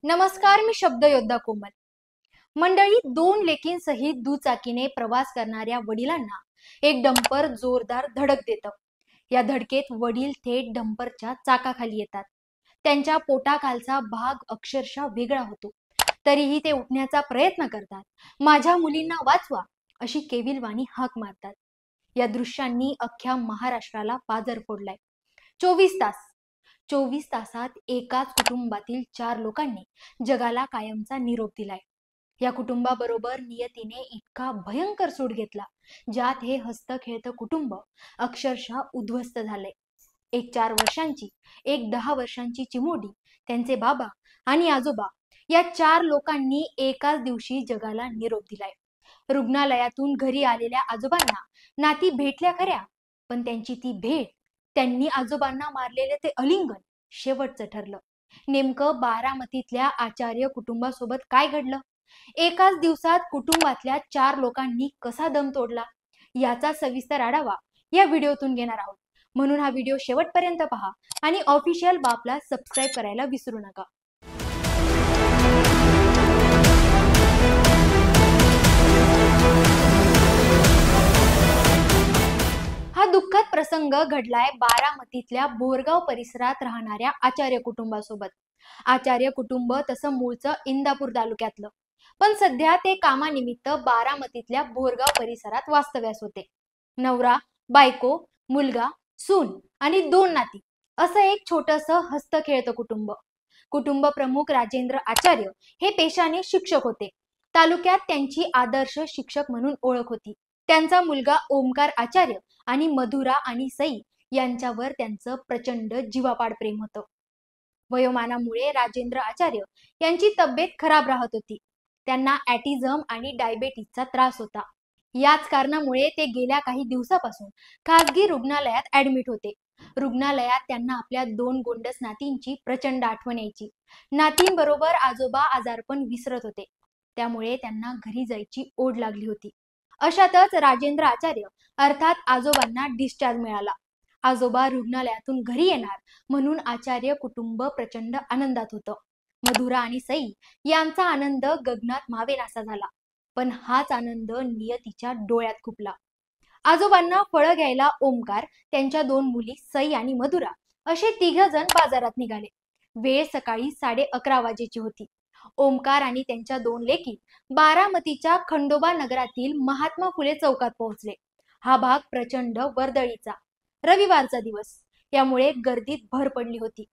नमस्कार, मी शब्दयोद्धा कोमल. मंडळी, दोन लेकींसहित दुचाकीने प्रवास करणाऱ्या वडिलांना एक डंपर जोरदार धडक देतं. या धडकेत वडील थेट डंपरच्या चाकाखाली येतात. त्यांच्या पोटाखालचा भाग अक्षरशः वेगळा होतो. तरीही ते उठण्याचा प्रयत्न करतात. माझ्या मुलींना वाचवा अशी केविलवाणी हाक मारतात. या दृश्यांनी अख्ख्या महाराष्ट्राला पाजर फोडलाय. 24 तासात एकाच कुटुंबातील 4 लोकांनी जगाला कायमचा निरोप दिलाय. या कुटुंबाबरोबर नियतीने इतका भयंकर सूड घेतला, ज्यात हे हस्त खेळतं कुटुंब अक्षरशः उद्ध्वस्त झालंय. एक 4 वर्षांची, एक 10 वर्षांची चिमुरडी, त्यांचे बाबा आणि आजोबा या 4 लोकांनी एकाच दिवशी जगाला निरोप दिलाय. रुग्णालयातून घरी आलेल्या आजोबांना नाती भेटल्या खऱ्या, पण त्यांची ती भेट, त्यांनी आजोबांना मारलेले ते आलिंगन शेवटचं ठरलं. नेमकं बारामतीतल्या आचार्य कुटुंबासोबत काय घडलं? एकाच दिवसात कुटुंबातल्या 4 लोकांनी कसा दम तोडला? याचा सविस्तर आढावा या व्हिडिओतून घेणार आहोत. म्हणून हा व्हिडिओ शेवटपर्यंत पहा आणि ऑफिशियल बापला सबस्क्राईब करायला विसरू नका. हा दुःखद प्रसंग घडलाय बारामतीतल्या बोरगाव परिसरात राहणाऱ्या आचार्य कुटुंबासोबत. आचार्य कुटुंब तसं मूळचं इंदापूर तालुक्यातलं, पण सध्या ते कामानिमित्त बारामतीतल्या बोरगाव परिसरात वास्तव्यास होते. नवरा, बायको, मुलगा, सून आणि 2 नाती असं एक छोटंसं हस्त खेळतं कुटुंब. कुटुंब प्रमुख राजेंद्र आचार्य हे पेशाने शिक्षक होते. तालुक्यात त्यांची आदर्श शिक्षक म्हणून ओळख होती. त्यांचा मुलगा ओमकार आचार्य आणि मधुरा आणि सई यांच्यावर त्यांचं प्रचंड जीवापाड प्रेम होतं. वयोमानामुळे राजेंद्र आचार्य यांची तब्येत खराब राहत होती. त्यांना ॲटिझम आणि डायबेटीसचा त्रास होता. याच कारणामुळे ते गेल्या काही दिवसापासून खासगी रुग्णालयात ऍडमिट होते. रुग्णालयात त्यांना आपल्या 2 गोंडस नातींची प्रचंड आठवण यायची. नातींबरोबर आजोबा आजारपण विसरत होते, त्यामुळे त्यांना घरी जायची ओढ लागली होती. अशातच राजेंद्र आचार्य अर्थात आजोबांना डिस्चार्ज मिळाला. आजोबा रुग्णालयातून घरी येणार म्हणून आचार्य कुटुंब प्रचंड आनंदात होतं. मधुरा आणि सई यांचा आनंद गगनात मावेनासा झाला. पण हाच आनंद नियतीच्या डोळ्यात खुपला. आजोबांना फळं घ्यायला ओमकार, त्यांच्या 2 मुली सई आणि मधुरा असे 3 जण बाजारात निघाले. वेळ सकाळी 11:30 वाजेची होती. ओमकार आणि त्यांच्या 2 लेकी बारामतीच्या खंडोबा नगरातील महात्मा फुले चौकात पोहोचले. हा भाग प्रचंड वर्दळीचा, रविवारचा दिवस, यामुळे गर्दीत भर पडली होती.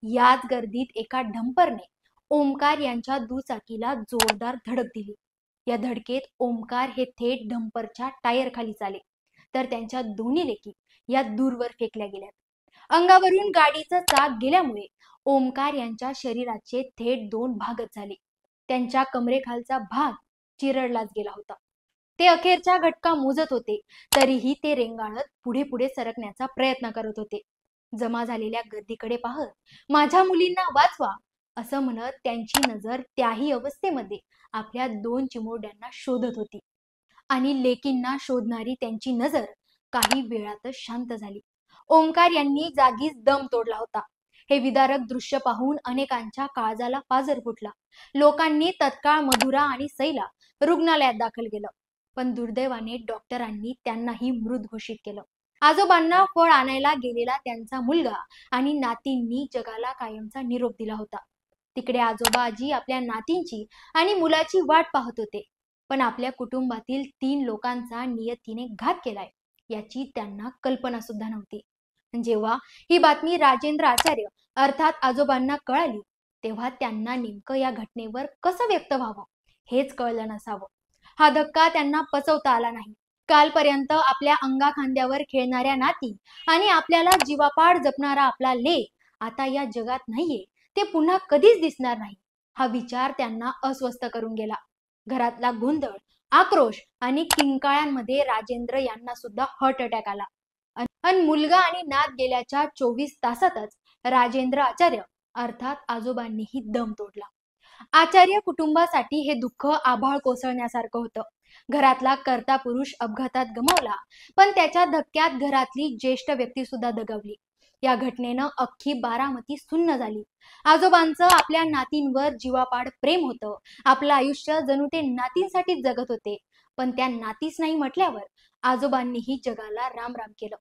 याच गर्दीत एका डंपरने ओमकार यांच्या दुचाकीला जोरदार धडक दिली. या धडकेत ओमकार हे थेट डंपरच्या टायर खाली आले, तर त्यांच्या दोन्ही लेकी या दूरवर फेकल्या गेल्यात. अंगावरून गाडीचं चाक गेल्यामुळे ओमकार यांच्या शरीराचे थेट 2 भागच झाले. त्यांच्या कमरेखालचा भाग चिरडलाच गेला होता. ते अखेरच्या घटका मोजत होते, तरीही ते रेंगाळत पुढे पुढे सरकण्याचा प्रयत्न करत होते. जमा झालेल्या गर्दीकडे पाहत माझ्या मुलींना वाचवा असं म्हणत त्यांची नजर त्याही अवस्थेमध्ये आपल्या 2 चिमुरड्यांना शोधत होती. आणि लेकींना शोधणारी त्यांची नजर काही वेळातच शांत झाली. ओमकार यांनी जागीच दम तोडला होता. हे विदारक दृश्य पाहून अनेकांच्या काळजाला पाजर फुटला. लोकांनी तत्काळ मधुरा आणि सईला रुग्णालयात दाखल केलं, पण दुर्दैवाने डॉक्टरांनी त्यांनाही मृत घोषित केलं. आजोबांना फळ आणायला गेलेला त्यांचा मुलगा आणि नातींनी जगाला कायमचा निरोप दिला होता. तिकडे आजोबा आजी आपल्या नातींची आणि मुलाची वाट पाहत होते, पण आपल्या कुटुंबातील 3 लोकांचा नियतीने घात केलाय याची त्यांना कल्पना सुद्धा नव्हती. जेव्हा ही बातमी राजेंद्र आचार्य अर्थात आजोबांना कळाली, तेव्हा त्यांना नेमकं या घटनेवर कसं व्यक्त व्हावं हेच कळलं नसावं. हा धक्का त्यांना पचवता आला नाही. कालपर्यंत आपल्या अंगाखांद्यावर खेळणाऱ्या नाती आणि आपल्याला जीवापाड जपणारा आपला लेक आता या जगात नाहीये, ते पुन्हा कधीच दिसणार नाही, हा विचार त्यांना अस्वस्थ करून गेला. घरातला गोंधळ, आक्रोश आणि किंकाळ्यांमध्ये राजेंद्र यांना सुद्धा हार्ट अटॅक आला. आणि मुलगा आणि नात गेल्याच्या 24 तासातच राजेंद्र आचार्य अर्थात आजोबांनीही दम तोडला. आचार्य कुटुंबासाठी हे दुःख आभाळ कोसळण्यासारखं होतं. घरातला कर्ता पुरुष अपघातात गमावला, पण त्याच्या धक्क्यात घरातली ज्येष्ठ व्यक्ती सुद्धा दगावली. या घटनेनं अख्खी बारामती सुन्न झाली. आजोबांचं आपल्या नातींवर जीवापाड प्रेम होतं. आपलं आयुष्य जणू ते नातींसाठीच जगत होते. पण त्या नातीच नाही म्हटल्यावर आजोबांनीही जगाला राम राम केलं.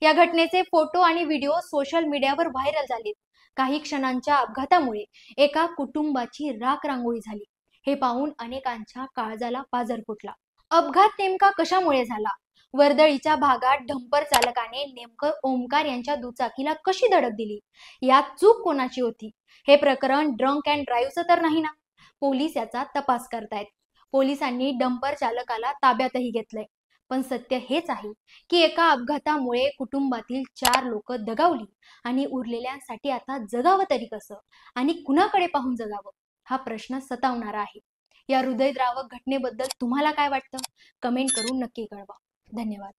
या घटनेचे फोटो आणि व्हिडिओ सोशल मीडियावर व्हायरल झालेत. काही क्षणांच्या अपघातामुळे एका कुटुंबाची राख रांगोळी झाली. हे पाहून अनेकांच्या काळजाला पाझर फुटला. अपघात नेमका कशामुळे झाला? वर्दळीच्या भागात डंपर चालकाने नेमकं ओमकार यांच्या दुचाकीला कशी धडक दिली? यात चूक कोणाची होती? हे प्रकरण ड्रंक अँड ड्राईव्हचं तर नाही ना? पोलीस याचा तपास करतायत. पोलिसांनी डंपर चालकाला ताब्यातही घेतलंय. पण सत्य हेच आहे की एका अपघातामुळे कुटुंबातील 4 लोक दगावली आणि उरलेल्यांसाठी आता जगावं तरी कसं आणि कुणाकडे पाहून जगावं हा प्रश्न सतावणारा आहे. या हृदयद्रावक घटनेबद्दल तुम्हाला काय वाटतं? कमेंट करून नक्की कळवा. धन्यवाद.